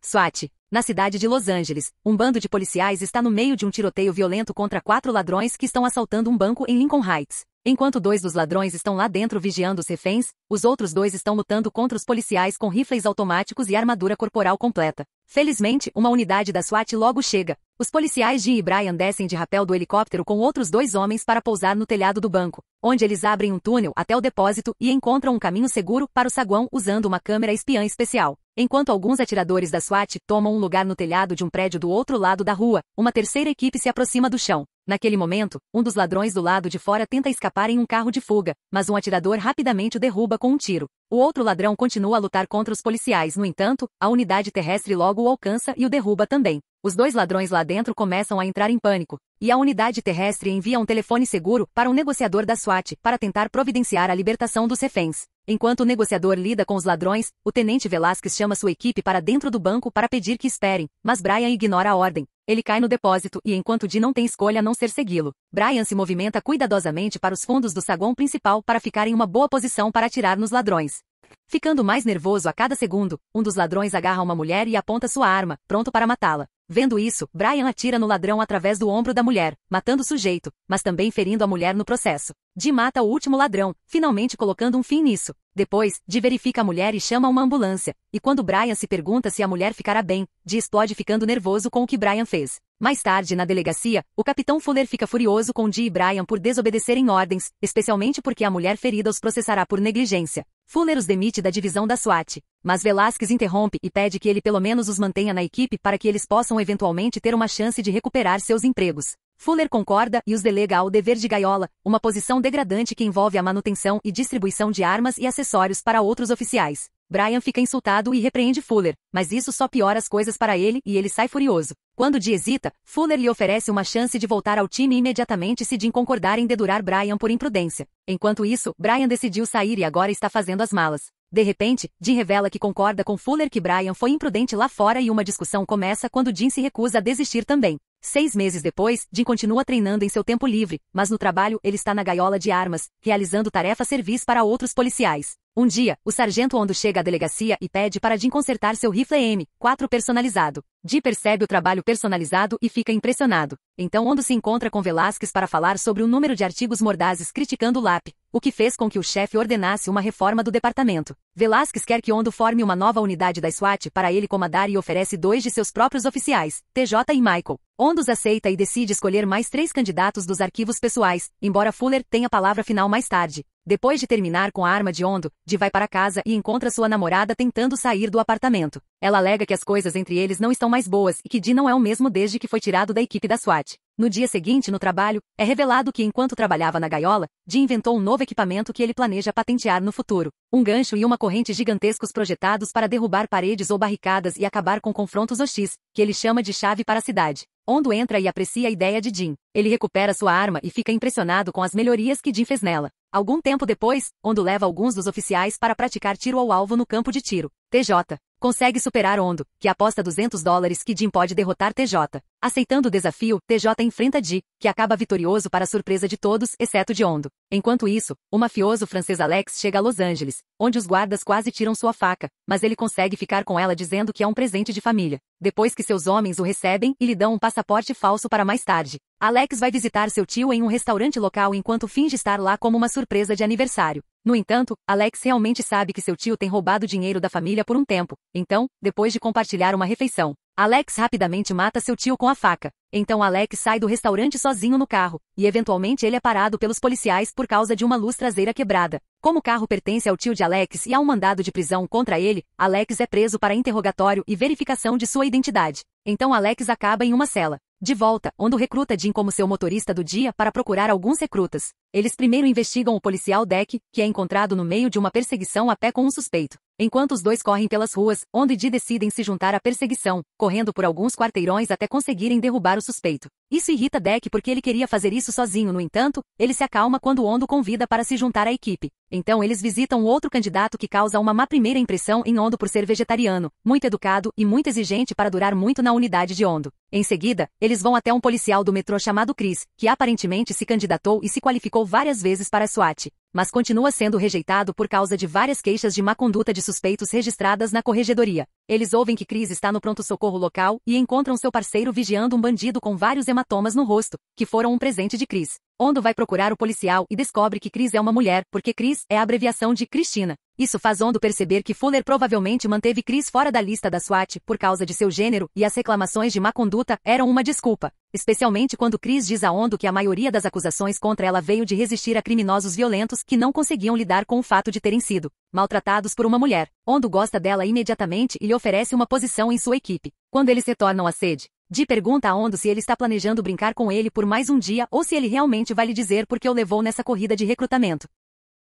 SWAT. Na cidade de Los Angeles, um bando de policiais está no meio de um tiroteio violento contra 4 ladrões que estão assaltando um banco em Lincoln Heights. Enquanto 2 dos ladrões estão lá dentro vigiando os reféns, os outros 2 estão lutando contra os policiais com rifles automáticos e armadura corporal completa. Felizmente, uma unidade da SWAT logo chega. Os policiais Jim e Brian descem de rapel do helicóptero com outros 2 homens para pousar no telhado do banco, onde eles abrem um túnel até o depósito e encontram um caminho seguro para o saguão usando uma câmera espiã especial. Enquanto alguns atiradores da SWAT tomam um lugar no telhado de um prédio do outro lado da rua, uma terceira equipe se aproxima do chão. Naquele momento, um dos ladrões do lado de fora tenta escapar em um carro de fuga, mas um atirador rapidamente o derruba com um tiro. O outro ladrão continua a lutar contra os policiais, no entanto, a unidade terrestre logo o alcança e o derruba também. Os 2 ladrões lá dentro começam a entrar em pânico, e a unidade terrestre envia um telefone seguro para um negociador da SWAT para tentar providenciar a libertação dos reféns. Enquanto o negociador lida com os ladrões, o tenente Velasquez chama sua equipe para dentro do banco para pedir que esperem, mas Brian ignora a ordem. Ele cai no depósito e enquanto Dee não tem escolha a não ser segui-lo, Brian se movimenta cuidadosamente para os fundos do saguão principal para ficar em uma boa posição para atirar nos ladrões. Ficando mais nervoso a cada segundo, um dos ladrões agarra uma mulher e aponta sua arma, pronto para matá-la. Vendo isso, Brian atira no ladrão através do ombro da mulher, matando o sujeito, mas também ferindo a mulher no processo. Dee mata o último ladrão, finalmente colocando um fim nisso. Depois, Dee verifica a mulher e chama uma ambulância. E quando Brian se pergunta se a mulher ficará bem, Dee explode ficando nervoso com o que Brian fez. Mais tarde, na delegacia, o capitão Fuller fica furioso com Dee e Brian por desobedecerem ordens, especialmente porque a mulher ferida os processará por negligência. Fuller os demite da divisão da SWAT, mas Velasquez interrompe e pede que ele pelo menos os mantenha na equipe para que eles possam eventualmente ter uma chance de recuperar seus empregos. Fuller concorda e os delega ao dever de gaiola, uma posição degradante que envolve a manutenção e distribuição de armas e acessórios para outros oficiais. Brian fica insultado e repreende Fuller, mas isso só piora as coisas para ele e ele sai furioso. Quando Dee hesita, Fuller lhe oferece uma chance de voltar ao time imediatamente se Dean concordar em dedurar Brian por imprudência. Enquanto isso, Brian decidiu sair e agora está fazendo as malas. De repente, Dean revela que concorda com Fuller que Brian foi imprudente lá fora e uma discussão começa quando Dean se recusa a desistir também. 6 meses depois, Dean continua treinando em seu tempo livre, mas no trabalho ele está na gaiola de armas, realizando tarefa-serviço para outros policiais. Um dia, o sargento Ondo chega à delegacia e pede para Dean consertar seu rifle M4 personalizado. Dean percebe o trabalho personalizado e fica impressionado. Então Ondo se encontra com Velasquez para falar sobre o número de artigos mordazes criticando o LAP, o que fez com que o chefe ordenasse uma reforma do departamento. Velasquez quer que Ondo forme uma nova unidade da SWAT para ele comandar e oferece 2 de seus próprios oficiais, TJ e Michael. Ondos aceita e decide escolher mais 3 candidatos dos arquivos pessoais, embora Fuller tenha a palavra final mais tarde. Depois de terminar com a arma de Ondo, Dee vai para casa e encontra sua namorada tentando sair do apartamento. Ela alega que as coisas entre eles não estão mais boas e que Dee não é o mesmo desde que foi tirado da equipe da SWAT. No dia seguinte, no trabalho, é revelado que enquanto trabalhava na gaiola, Dee inventou um novo equipamento que ele planeja patentear no futuro. Um gancho e uma corrente gigantescos projetados para derrubar paredes ou barricadas e acabar com confrontos hostis, que ele chama de chave para a cidade. Ondo entra e aprecia a ideia de Dean. Ele recupera sua arma e fica impressionado com as melhorias que Dean fez nela. Algum tempo depois, Ondo leva alguns dos oficiais para praticar tiro ao alvo no campo de tiro. TJ consegue superar Ondo, que aposta $200 que Dean pode derrotar TJ. Aceitando o desafio, TJ enfrenta Dee, que acaba vitorioso para a surpresa de todos, exceto de Ondo. Enquanto isso, o mafioso francês Alex chega a Los Angeles, onde os guardas quase tiram sua faca, mas ele consegue ficar com ela dizendo que é um presente de família. Depois que seus homens o recebem e lhe dão um passaporte falso para mais tarde, Alex vai visitar seu tio em um restaurante local enquanto finge estar lá como uma surpresa de aniversário. No entanto, Alex realmente sabe que seu tio tem roubado dinheiro da família por um tempo. Então, depois de compartilhar uma refeição, Alex rapidamente mata seu tio com a faca. Então Alex sai do restaurante sozinho no carro, e eventualmente ele é parado pelos policiais por causa de uma luz traseira quebrada. Como o carro pertence ao tio de Alex e há um mandado de prisão contra ele, Alex é preso para interrogatório e verificação de sua identidade. Então Alex acaba em uma cela. De volta, Ondo recruta Dean como seu motorista do dia para procurar alguns recrutas. Eles primeiro investigam o policial Deck, que é encontrado no meio de uma perseguição a pé com um suspeito. Enquanto os dois correm pelas ruas, Ondo e Dee decidem se juntar à perseguição, correndo por alguns quarteirões até conseguirem derrubar o suspeito. Isso irrita Deck porque ele queria fazer isso sozinho, no entanto, ele se acalma quando Ondo convida para se juntar à equipe. Então eles visitam outro candidato que causa uma má primeira impressão em Ondo por ser vegetariano, muito educado e muito exigente para durar muito na unidade de Ondo. Em seguida, eles vão até um policial do metrô chamado Chris, que aparentemente se candidatou e se qualificou várias vezes para a SWAT. mas continua sendo rejeitado por causa de várias queixas de má conduta de suspeitos registradas na corregedoria. Eles ouvem que Chris está no pronto-socorro local e encontram seu parceiro vigiando um bandido com vários hematomas no rosto, que foram um presente de Chris. Hondo vai procurar o policial e descobre que Chris é uma mulher, porque Chris é a abreviação de Cristina. Isso faz Hondo perceber que Fuller provavelmente manteve Chris fora da lista da SWAT por causa de seu gênero e as reclamações de má conduta eram uma desculpa. Especialmente quando Chris diz a Hondo que a maioria das acusações contra ela veio de resistir a criminosos violentos que não conseguiam lidar com o fato de terem sido maltratados por uma mulher. Hondo gosta dela imediatamente e lhe oferece uma posição em sua equipe. Quando eles retornam à sede, Dee pergunta a Hondo se ele está planejando brincar com ele por mais um dia ou se ele realmente vai lhe dizer por que o levou nessa corrida de recrutamento.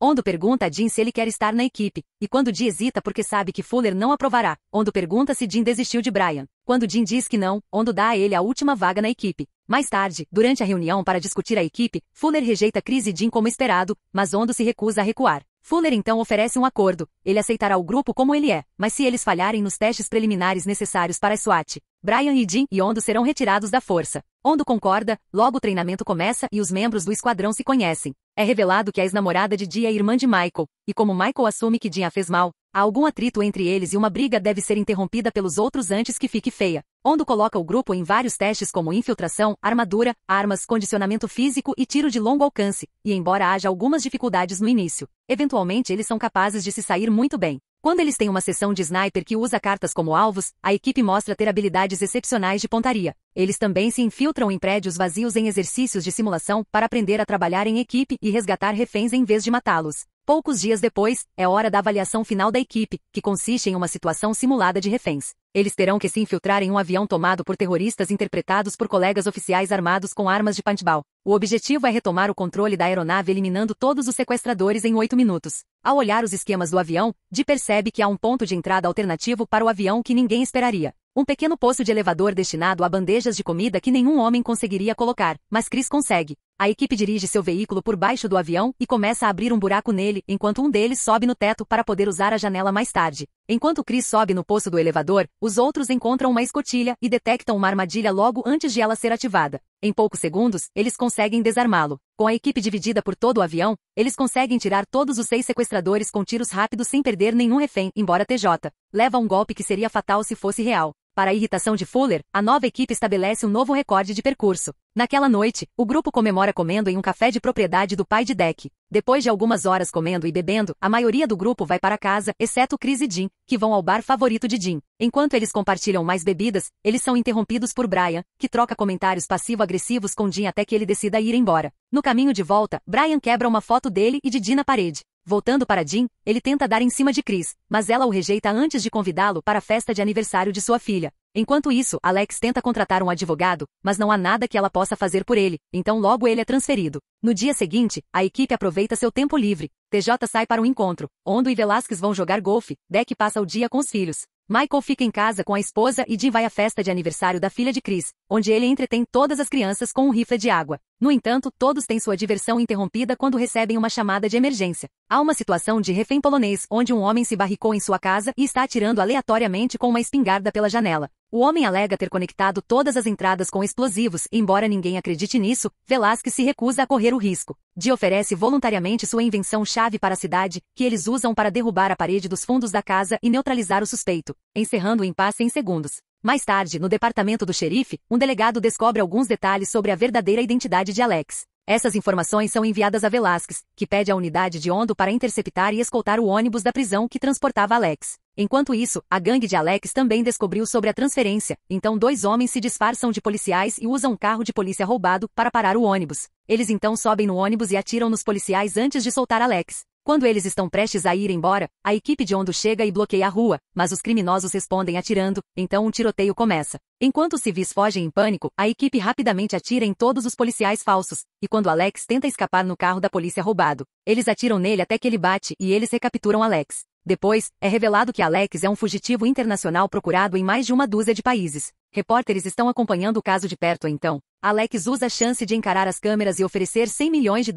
Hondo pergunta a Dean se ele quer estar na equipe, e quando Dee hesita porque sabe que Fuller não aprovará, Hondo pergunta se Dean desistiu de Brian. Quando Dean diz que não, Hondo dá a ele a última vaga na equipe. Mais tarde, durante a reunião para discutir a equipe, Fuller rejeita Chris e Dean como esperado, mas Hondo se recusa a recuar. Fuller então oferece um acordo. Ele aceitará o grupo como ele é, mas se eles falharem nos testes preliminares necessários para a SWAT, Brian e Dean e Hondo serão retirados da força. Hondo concorda, logo o treinamento começa e os membros do esquadrão se conhecem. É revelado que a ex-namorada de Dee é irmã de Michael, e como Michael assume que Dean a fez mal, há algum atrito entre eles e uma briga deve ser interrompida pelos outros antes que fique feia. Hondo coloca o grupo em vários testes como infiltração, armadura, armas, condicionamento físico e tiro de longo alcance, e embora haja algumas dificuldades no início, eventualmente eles são capazes de se sair muito bem. Quando eles têm uma sessão de sniper que usa cartas como alvos, a equipe mostra ter habilidades excepcionais de pontaria. Eles também se infiltram em prédios vazios em exercícios de simulação para aprender a trabalhar em equipe e resgatar reféns em vez de matá-los. Poucos dias depois, é hora da avaliação final da equipe, que consiste em uma situação simulada de reféns. Eles terão que se infiltrar em um avião tomado por terroristas interpretados por colegas oficiais armados com armas de paintball. O objetivo é retomar o controle da aeronave eliminando todos os sequestradores em 8 minutos. Ao olhar os esquemas do avião, Dee percebe que há um ponto de entrada alternativo para o avião que ninguém esperaria. Um pequeno poço de elevador destinado a bandejas de comida que nenhum homem conseguiria colocar, mas Chris consegue. A equipe dirige seu veículo por baixo do avião e começa a abrir um buraco nele, enquanto um deles sobe no teto para poder usar a janela mais tarde. Enquanto Chris sobe no poço do elevador, os outros encontram uma escotilha e detectam uma armadilha logo antes de ela ser ativada. Em poucos segundos, eles conseguem desarmá-lo. Com a equipe dividida por todo o avião, eles conseguem tirar todos os 6 sequestradores com tiros rápidos sem perder nenhum refém, embora TJ leva um golpe que seria fatal se fosse real. Para a irritação de Fuller, a nova equipe estabelece um novo recorde de percurso. Naquela noite, o grupo comemora comendo em um café de propriedade do pai de Deck. Depois de algumas horas comendo e bebendo, a maioria do grupo vai para casa, exceto Chris e Dean, que vão ao bar favorito de Dean. Enquanto eles compartilham mais bebidas, eles são interrompidos por Brian, que troca comentários passivo-agressivos com Dean até que ele decida ir embora. No caminho de volta, Brian quebra uma foto dele e de Dean na parede. Voltando para Dean, ele tenta dar em cima de Chris, mas ela o rejeita antes de convidá-lo para a festa de aniversário de sua filha. Enquanto isso, Alex tenta contratar um advogado, mas não há nada que ela possa fazer por ele, então logo ele é transferido. No dia seguinte, a equipe aproveita seu tempo livre. TJ sai para um encontro. Hondo e Velasquez vão jogar golfe. Deck passa o dia com os filhos. Michael fica em casa com a esposa e Dee vai à festa de aniversário da filha de Chris, onde ele entretém todas as crianças com um rifle de água. No entanto, todos têm sua diversão interrompida quando recebem uma chamada de emergência. Há uma situação de refém polonês, onde um homem se barricou em sua casa e está atirando aleatoriamente com uma espingarda pela janela. O homem alega ter conectado todas as entradas com explosivos e, embora ninguém acredite nisso, Velasquez se recusa a correr o risco. Dee oferece voluntariamente sua invenção-chave para a cidade, que eles usam para derrubar a parede dos fundos da casa e neutralizar o suspeito, encerrando o impasse em segundos. Mais tarde, no departamento do xerife, um delegado descobre alguns detalhes sobre a verdadeira identidade de Alex. Essas informações são enviadas a Velasquez, que pede a unidade de Hondo para interceptar e escoltar o ônibus da prisão que transportava Alex. Enquanto isso, a gangue de Alex também descobriu sobre a transferência, então 2 homens se disfarçam de policiais e usam um carro de polícia roubado para parar o ônibus. Eles então sobem no ônibus e atiram nos policiais antes de soltar Alex. Quando eles estão prestes a ir embora, a equipe de Hondo chega e bloqueia a rua, mas os criminosos respondem atirando, então um tiroteio começa. Enquanto os civis fogem em pânico, a equipe rapidamente atira em todos os policiais falsos, e quando Alex tenta escapar no carro da polícia roubado, eles atiram nele até que ele bate e eles recapturam Alex. Depois, é revelado que Alex é um fugitivo internacional procurado em mais de uma dúzia de países. Repórteres estão acompanhando o caso de perto então. Alex usa a chance de encarar as câmeras e oferecer $100 milhões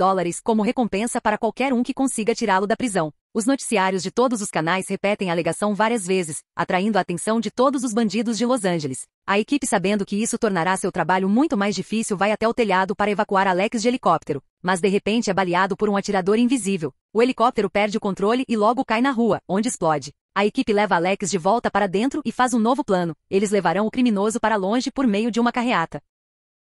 como recompensa para qualquer um que consiga tirá-lo da prisão. Os noticiários de todos os canais repetem a alegação várias vezes, atraindo a atenção de todos os bandidos de Los Angeles. A equipe, sabendo que isso tornará seu trabalho muito mais difícil, vai até o telhado para evacuar Alex de helicóptero, mas de repente é baleado por um atirador invisível. O helicóptero perde o controle e logo cai na rua, onde explode. A equipe leva Alex de volta para dentro e faz um novo plano. Eles levarão o criminoso para longe por meio de uma carreata.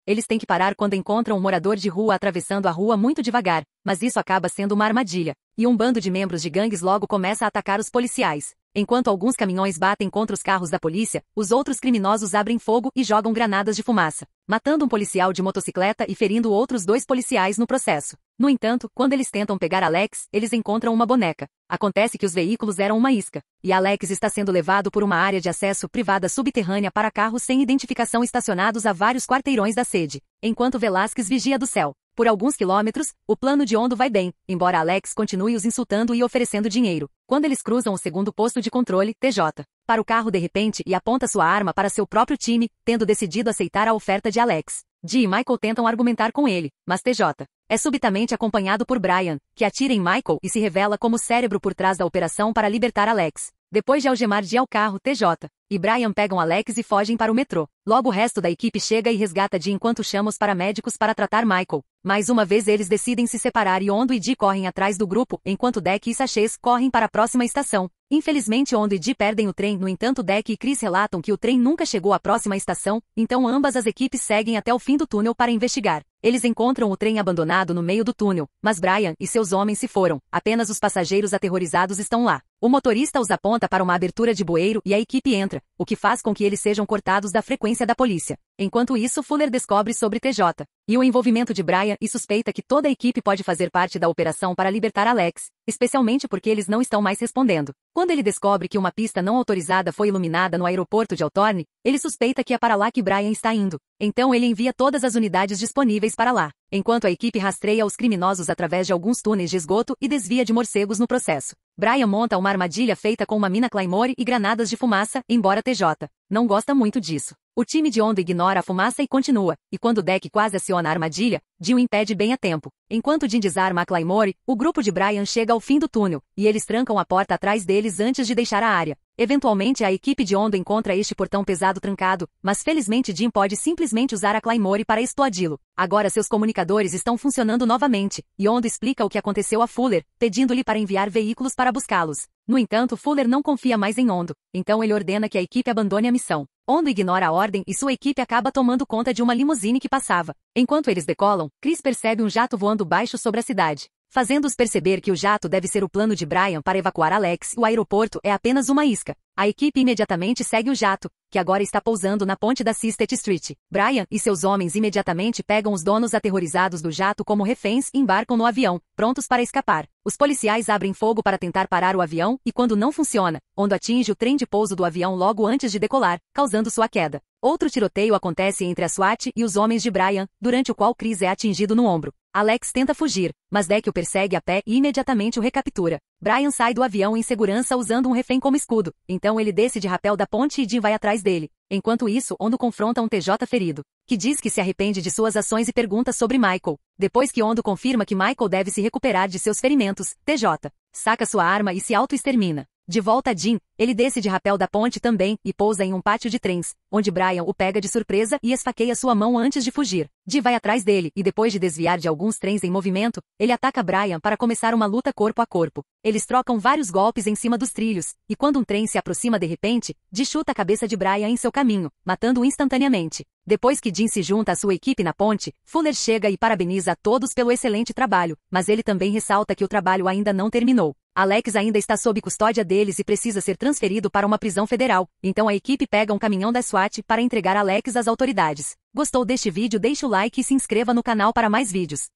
Eles têm que parar quando encontram um morador de rua atravessando a rua muito devagar, mas isso acaba sendo uma armadilha, e um bando de membros de gangues logo começa a atacar os policiais. Enquanto alguns caminhões batem contra os carros da polícia, os outros criminosos abrem fogo e jogam granadas de fumaça, matando um policial de motocicleta e ferindo outros 2 policiais no processo. No entanto, quando eles tentam pegar Alex, eles encontram uma boneca. Acontece que os veículos eram uma isca, e Alex está sendo levado por uma área de acesso privada subterrânea para carros sem identificação estacionados a vários quarteirões da sede, enquanto Velázquez vigia do céu. Por alguns quilômetros, o plano de Hondo vai bem, embora Alex continue os insultando e oferecendo dinheiro. Quando eles cruzam o segundo posto de controle, TJ, para o carro de repente e aponta sua arma para seu próprio time, tendo decidido aceitar a oferta de Alex. Dee e Michael tentam argumentar com ele, mas TJ é subitamente acompanhado por Brian, que atira em Michael e se revela como o cérebro por trás da operação para libertar Alex. Depois de algemar Dee ao carro, TJ e Brian pegam Alex e fogem para o metrô. Logo o resto da equipe chega e resgata Dee enquanto chama os paramédicos para tratar Michael. Mais uma vez eles decidem se separar e Hondo e Dee correm atrás do grupo, enquanto Deck e Sachês correm para a próxima estação. Infelizmente Hondo e Dee perdem o trem, no entanto Deck e Chris relatam que o trem nunca chegou à próxima estação, então ambas as equipes seguem até o fim do túnel para investigar. Eles encontram o trem abandonado no meio do túnel, mas Brian e seus homens se foram, apenas os passageiros aterrorizados estão lá. O motorista os aponta para uma abertura de bueiro e a equipe entra, o que faz com que eles sejam cortados da frequência da polícia. Enquanto isso, Fuller descobre sobre TJ e o envolvimento de Brian e suspeita que toda a equipe pode fazer parte da operação para libertar Alex, especialmente porque eles não estão mais respondendo. Quando ele descobre que uma pista não autorizada foi iluminada no aeroporto de Hawthorne, ele suspeita que é para lá que Brian está indo. Então ele envia todas as unidades disponíveis para lá, enquanto a equipe rastreia os criminosos através de alguns túneis de esgoto e desvia de morcegos no processo. Brian monta uma armadilha feita com uma mina Claymore e granadas de fumaça, embora TJ não gosta muito disso. O time de Hondo ignora a fumaça e continua, e quando Deck quase aciona a armadilha, Dee o impede bem a tempo. Enquanto Dean desarma a Claymore, o grupo de Brian chega ao fim do túnel, e eles trancam a porta atrás deles antes de deixar a área. Eventualmente a equipe de Hondo encontra este portão pesado trancado, mas felizmente Dean pode simplesmente usar a Claymore para explodi-lo. Agora seus comunicadores estão funcionando novamente, e Hondo explica o que aconteceu a Fuller, pedindo-lhe para enviar veículos para buscá-los. No entanto, Fuller não confia mais em Hondo, então ele ordena que a equipe abandone a missão. Hondo ignora a ordem e sua equipe acaba tomando conta de uma limusine que passava. Enquanto eles decolam, Chris percebe um jato voando baixo sobre a cidade, fazendo-os perceber que o jato deve ser o plano de Brian para evacuar Alex e o aeroporto é apenas uma isca. A equipe imediatamente segue o jato, que agora está pousando na ponte da Sistet Street. Brian e seus homens imediatamente pegam os donos aterrorizados do jato como reféns e embarcam no avião, prontos para escapar. Os policiais abrem fogo para tentar parar o avião e quando não funciona, Hondo atinge o trem de pouso do avião logo antes de decolar, causando sua queda. Outro tiroteio acontece entre a SWAT e os homens de Brian, durante o qual Chris é atingido no ombro. Alex tenta fugir, mas Deck o persegue a pé e imediatamente o recaptura. Brian sai do avião em segurança usando um refém como escudo, então ele desce de rapel da ponte e Dean vai atrás dele. Enquanto isso, Hondo confronta um TJ ferido, que diz que se arrepende de suas ações e pergunta sobre Michael. Depois que Hondo confirma que Michael deve se recuperar de seus ferimentos, TJ saca sua arma e se auto-extermina. De volta a Dean, ele desce de rapel da ponte também e pousa em um pátio de trens, onde Brian o pega de surpresa e esfaqueia sua mão antes de fugir. Dean vai atrás dele e depois de desviar de alguns trens em movimento, ele ataca Brian para começar uma luta corpo a corpo. Eles trocam vários golpes em cima dos trilhos, e quando um trem se aproxima de repente, Dean chuta a cabeça de Brian em seu caminho, matando-o instantaneamente. Depois que Dean se junta à sua equipe na ponte, Fuller chega e parabeniza a todos pelo excelente trabalho, mas ele também ressalta que o trabalho ainda não terminou. Alex ainda está sob custódia deles e precisa ser transferido para uma prisão federal, então a equipe pega um caminhão da SWAT para entregar Alex às autoridades. Gostou deste vídeo? Deixe o like e se inscreva no canal para mais vídeos.